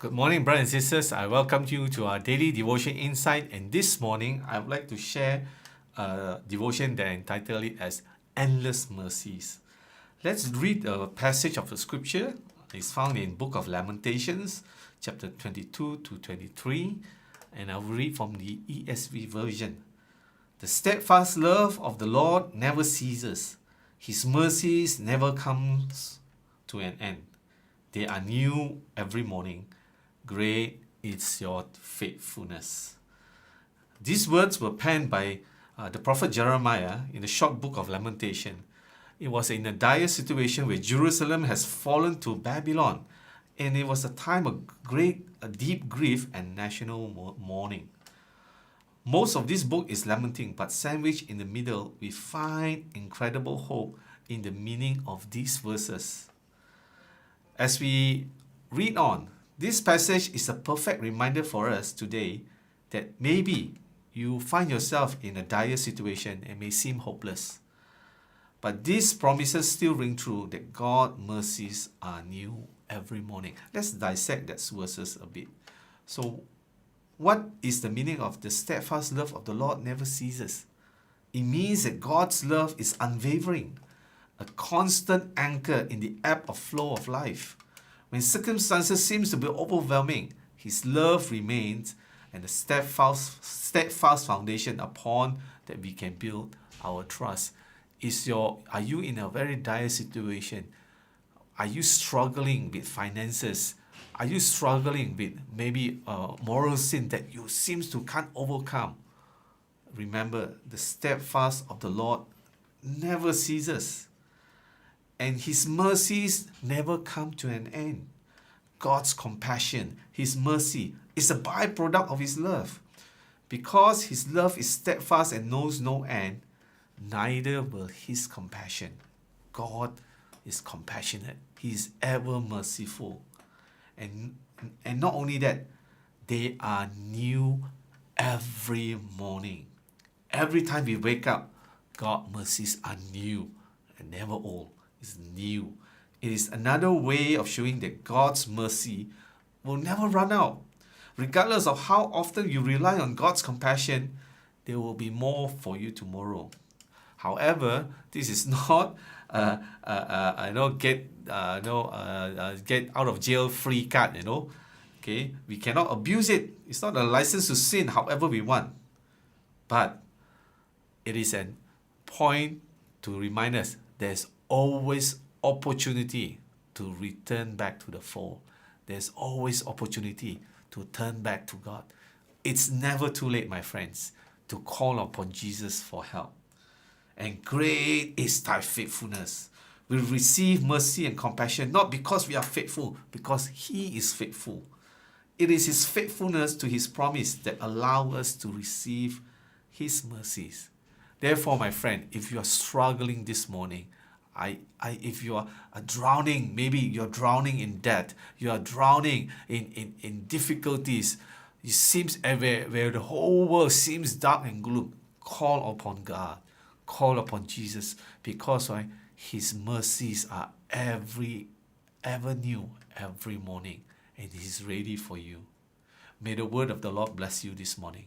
Good morning, brothers and sisters. I welcome you to our daily devotion insight. And this morning, I would like to share a devotion that I entitled it as Endless Mercies. Let's read a passage of the scripture. It's found in Book of Lamentations, chapter 22 to 23. And I will read from the ESV version. The steadfast love of the Lord never ceases. His mercies never comes to an end. They are new every morning. Great is your faithfulness. These words were penned by the prophet Jeremiah in the short book of Lamentation. It was in a dire situation where Jerusalem has fallen to Babylon, and it was a time of deep grief and national mourning. Most of this book is lamenting, but sandwiched in the middle, we find incredible hope in the meaning of these verses. As we read on, this passage is a perfect reminder for us today that maybe you find yourself in a dire situation and may seem hopeless. But these promises still ring true that God's mercies are new every morning. Let's dissect that verses a bit. So, what is the meaning of the steadfast love of the Lord never ceases? It means that God's love is unwavering, a constant anchor in the ebb of flow of life. When circumstances seem to be overwhelming, His love remains and the steadfast foundation upon that we can build our trust. Are you in a very dire situation? Are you struggling with finances? Are you struggling with maybe a moral sin that you seems to can't overcome? Remember, the steadfast of the Lord never ceases. And His mercies never come to an end. God's compassion, His mercy, is a byproduct of His love. Because His love is steadfast and knows no end, neither will His compassion. God is compassionate. He is ever merciful. And not only that, they are new every morning. Every time we wake up, God's mercies are new and never old. Is new. It is another way of showing that God's mercy will never run out. Regardless of how often you rely on God's compassion, there will be more for you tomorrow. However, this is not get out of jail free card. Okay, we cannot abuse it. It's not a license to sin however we want, but it is a point to remind us there's always opportunity to return back to the fold. There's always opportunity to turn back to God. It's never too late, my friends, to call upon Jesus for help. And great is thy faithfulness. We receive mercy and compassion not because we are faithful, because He is faithful. It is His faithfulness to His promise that allows us to receive His mercies. Therefore, my friend, if you are struggling this morning, if you are drowning, maybe you're drowning in debt, you are drowning in difficulties, it seems where the whole world seems dark and gloom, call upon God, call upon Jesus, because His mercies are ever new every morning, and He's ready for you. May the word of the Lord bless you this morning.